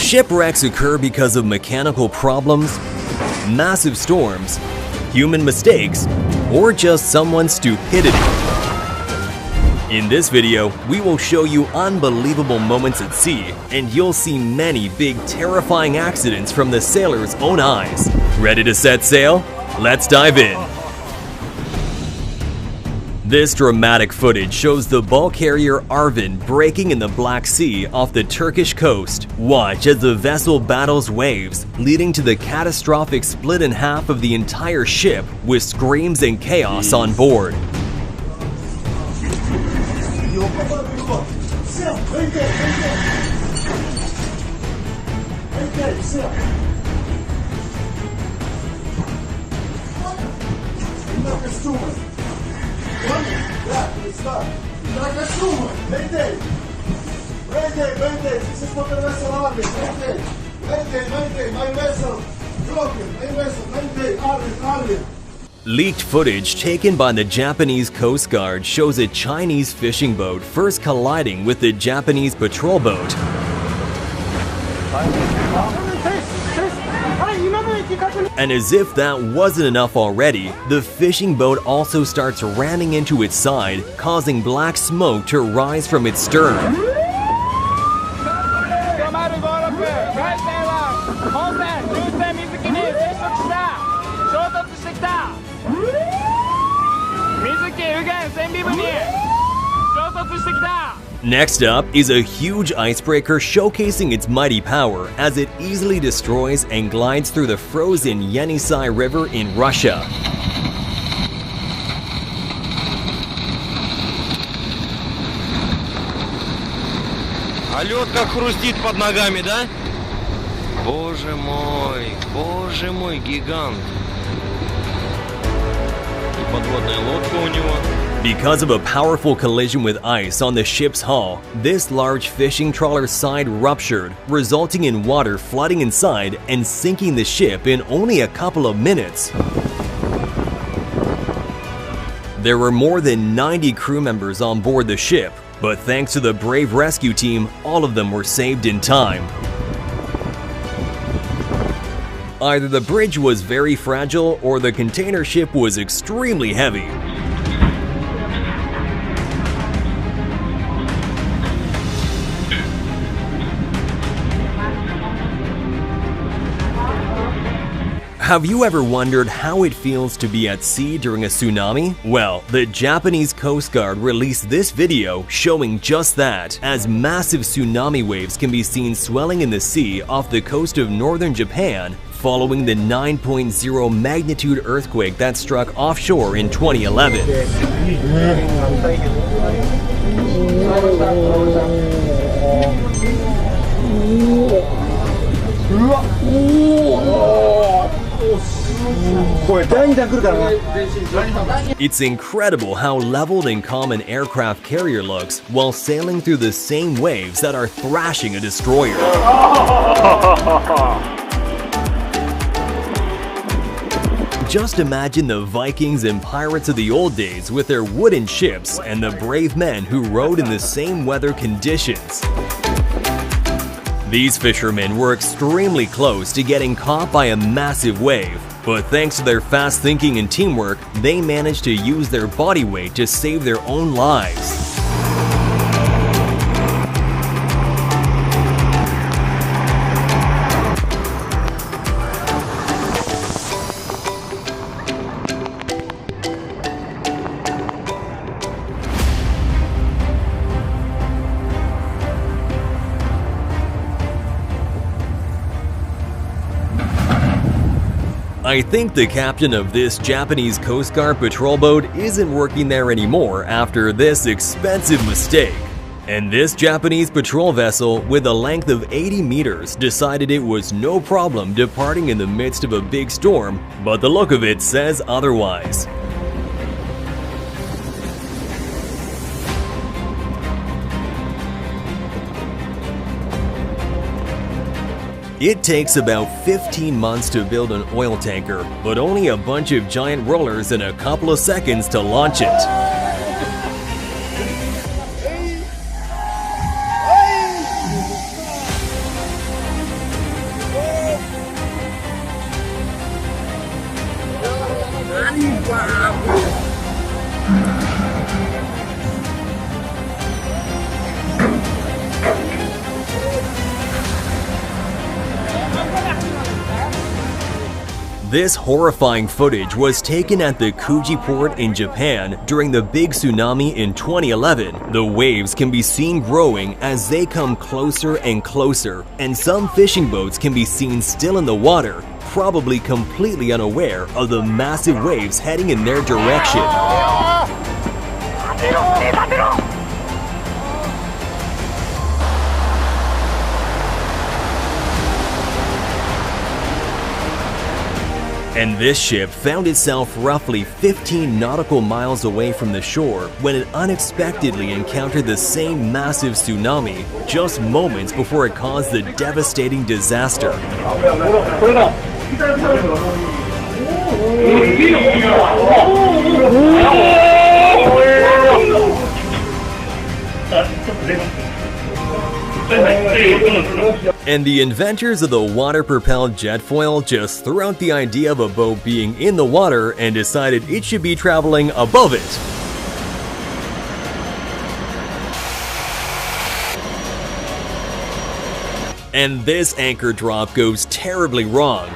Shipwrecks occur because of mechanical problems, massive storms, human mistakes, or just someone's stupidity. In this video, we will show you unbelievable moments at sea, and you'll see many big, terrifying accidents from the sailor's own eyes. Ready to set sail? Let's dive in. This dramatic footage shows the bulk carrier Arvin breaking in the Black Sea off the Turkish coast. Watch as the vessel battles waves, leading to the catastrophic split in half of the entire ship with screams and chaos on board. Leaked footage taken by the Japanese Coast Guard shows a Chinese fishing boat first colliding with the Japanese patrol boat. And as if that wasn't enough already, the fishing boat also starts ramming into its side, causing black smoke to rise from its stern. Next up is a huge icebreaker showcasing its mighty power as it easily destroys and glides through the frozen Yenisei River in Russia. А лед как хрустит под ногами, да? Боже мой, гигант. И подводная лодка у него. Because of a powerful collision with ice on the ship's hull, this large fishing trawler's side ruptured, resulting in water flooding inside and sinking the ship in only a couple of minutes. There were more than 90 crew members on board the ship, but thanks to the brave rescue team, all of them were saved in time. Either the bridge was very fragile or the container ship was extremely heavy. Have you ever wondered how it feels to be at sea during a tsunami? Well, the Japanese Coast Guard released this video showing just that, as massive tsunami waves can be seen swelling in the sea off the coast of northern Japan following the 9.0 magnitude earthquake that struck offshore in 2011. It's incredible how leveled and calm an aircraft carrier looks while sailing through the same waves that are thrashing a destroyer. Just imagine the Vikings and pirates of the old days with their wooden ships and the brave men who rode in the same weather conditions. These fishermen were extremely close to getting caught by a massive wave, but thanks to their fast thinking and teamwork, they managed to use their body weight to save their own lives. I think the captain of this Japanese Coast Guard patrol boat isn't working there anymore after this expensive mistake. And this Japanese patrol vessel, with a length of 80 meters, decided it was no problem departing in the midst of a big storm, but the look of it says otherwise. It takes about 15 months to build an oil tanker, but only a bunch of giant rollers and a couple of seconds to launch it. This horrifying footage was taken at the Kuji port in Japan during the big tsunami in 2011. The waves can be seen growing as they come closer and closer, and some fishing boats can be seen still in the water, probably completely unaware of the massive waves heading in their direction. And this ship found itself roughly 15 nautical miles away from the shore when it unexpectedly encountered the same massive tsunami just moments before it caused the devastating disaster. And the inventors of the water-propelled jet foil just threw out the idea of a boat being in the water and decided it should be traveling above it. And this anchor drop goes terribly wrong.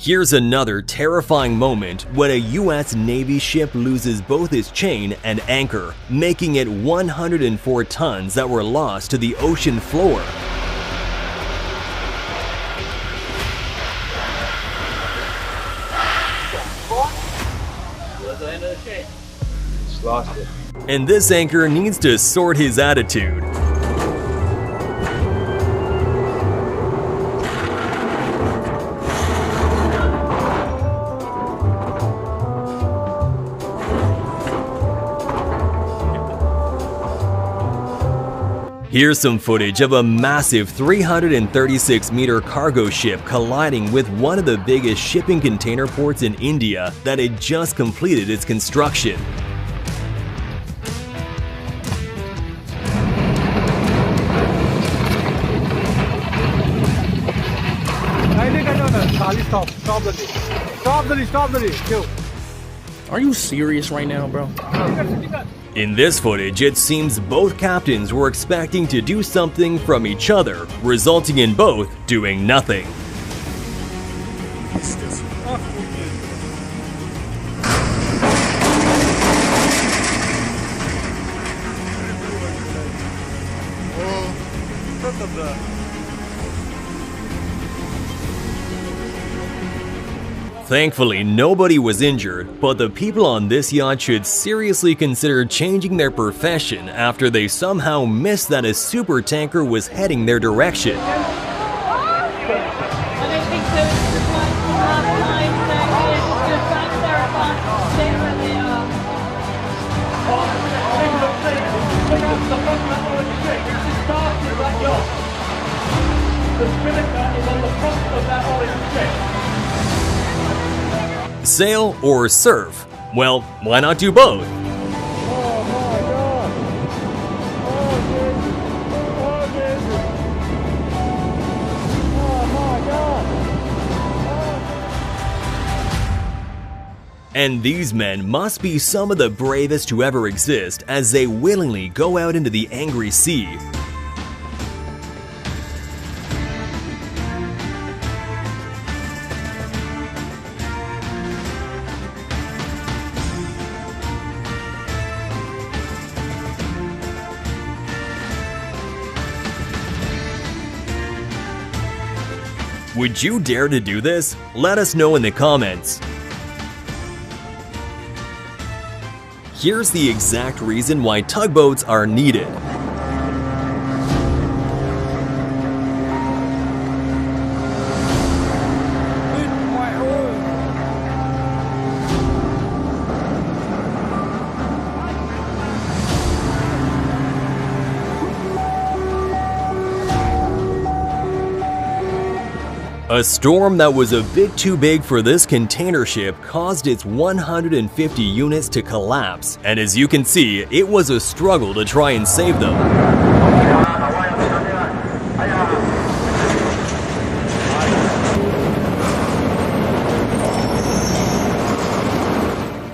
Here's another terrifying moment when a US Navy ship loses both its chain and anchor, making it 104 tons that were lost to the ocean floor. Lost it. And this anchor needs to sort his attitude. Here's some footage of a massive 336-meter cargo ship colliding with one of the biggest shipping container ports in India that had just completed its construction. Stop the lead. Are you serious right now, bro? In this footage, it seems both captains were expecting to do something from each other, resulting in both doing nothing. Thankfully, nobody was injured, but the people on this yacht should seriously consider changing their profession after they somehow missed that a supertanker was heading their direction. Sail or surf? Well, why not do both? And these men must be some of the bravest to ever exist as they willingly go out into the angry sea. Would you dare to do this? Let us know in the comments. Here's the exact reason why tugboats are needed. A storm that was a bit too big for this container ship caused its 150 units to collapse, and as you can see, it was a struggle to try and save them.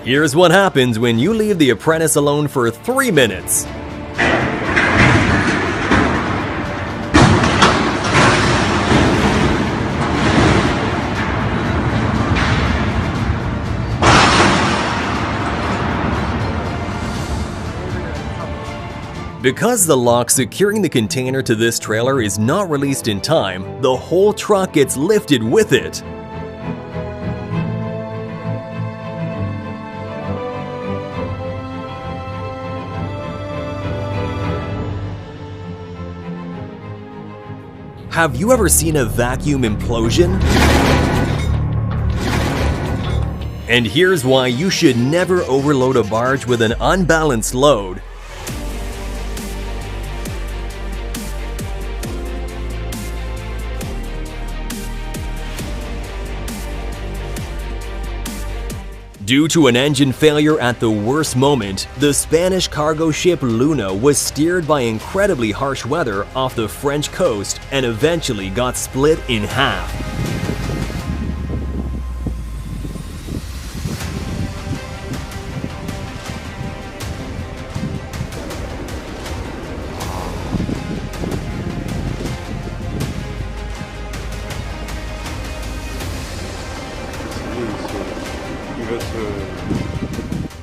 Here's what happens when you leave the apprentice alone for 3 minutes. Because the lock securing the container to this trailer is not released in time, the whole truck gets lifted with it. Have you ever seen a vacuum implosion? And here's why you should never overload a barge with an unbalanced load. Due to an engine failure at the worst moment, the Spanish cargo ship Luna was steered by incredibly harsh weather off the French coast and eventually got split in half.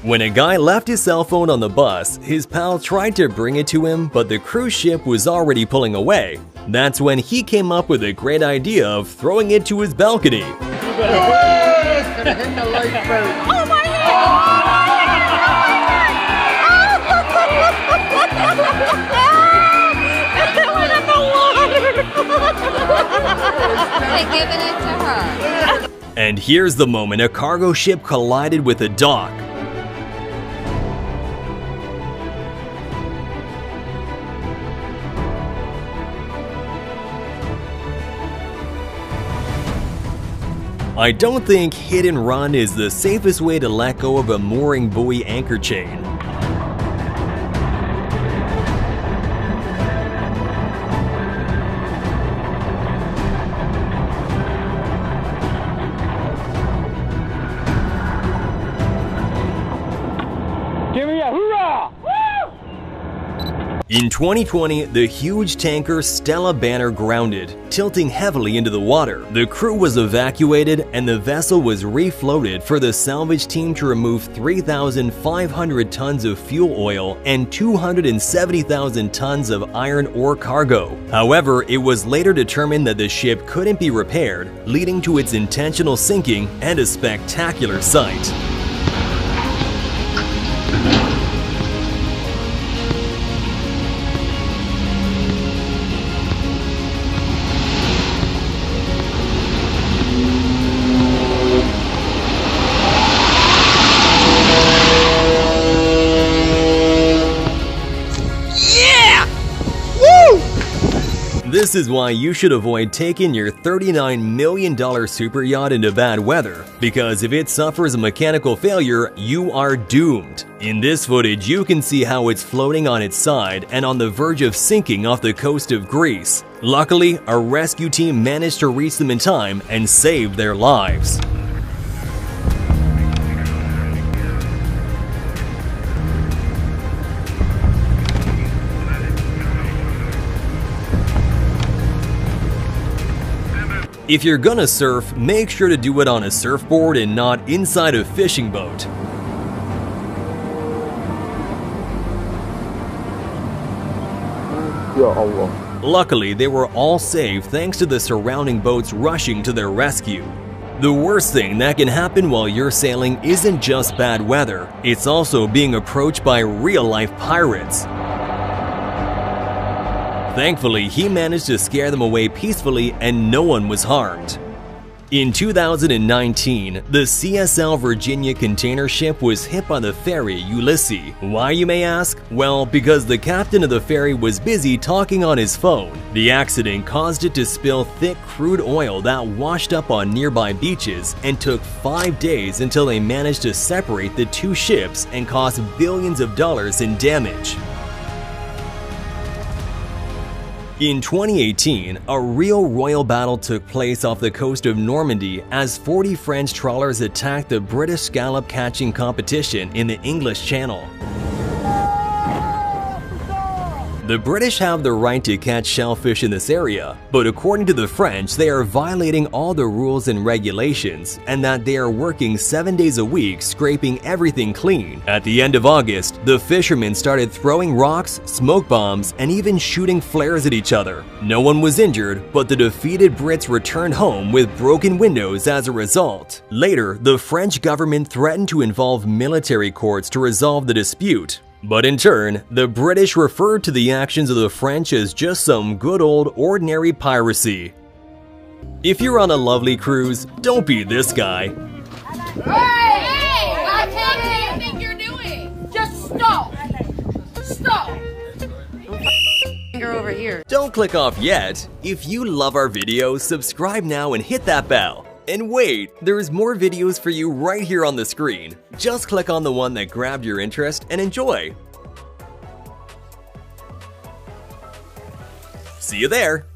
When a guy left his cell phone on the bus, his pal tried to bring it to him, but the cruise ship was already pulling away. That's when he came up with a great idea of throwing it to his balcony. Oh my They're giving it to her. And here's the moment a cargo ship collided with a dock. I don't think hit and run is the safest way to let go of a mooring buoy anchor chain. Give me a hoorah! In 2020, the huge tanker Stella Banner grounded, tilting heavily into the water. The crew was evacuated and the vessel was refloated for the salvage team to remove 3,500 tons of fuel oil and 270,000 tons of iron ore cargo. However, it was later determined that the ship couldn't be repaired, leading to its intentional sinking and a spectacular sight. This is why you should avoid taking your $39 million super yacht into bad weather, because if it suffers a mechanical failure, you are doomed. In this footage, you can see how it's floating on its side and on the verge of sinking off the coast of Greece. Luckily, a rescue team managed to reach them in time and save their lives. If you're gonna surf, make sure to do it on a surfboard and not inside a fishing boat. Luckily, they were all safe thanks to the surrounding boats rushing to their rescue. The worst thing that can happen while you're sailing isn't just bad weather, it's also being approached by real-life pirates. Thankfully, he managed to scare them away peacefully and no one was harmed. In 2019, the CSL Virginia container ship was hit by the ferry Ulysses. Why, you may ask? Well, because the captain of the ferry was busy talking on his phone. The accident caused it to spill thick crude oil that washed up on nearby beaches and took 5 days until they managed to separate the two ships and cost billions of dollars in damage. In 2018, a real royal battle took place off the coast of Normandy as 40 French trawlers attacked the British scallop catching competition in the English Channel. The British have the right to catch shellfish in this area, but according to the French, they are violating all the rules and regulations and that they are working 7 days a week scraping everything clean. At the end of August, the fishermen started throwing rocks, smoke bombs, and even shooting flares at each other. No one was injured, but the defeated Brits returned home with broken windows as a result. Later, the French government threatened to involve military courts to resolve the dispute. But in turn, the British referred to the actions of the French as just some good old ordinary piracy. If you're on a lovely cruise, don't be this guy. Hey! What do you think you're doing? Just stop! Stop! Finger over here. Don't click off yet. If you love our videos, subscribe now and hit that bell. And wait, there's more videos for you right here on the screen. Just click on the one that grabbed your interest and enjoy. See you there!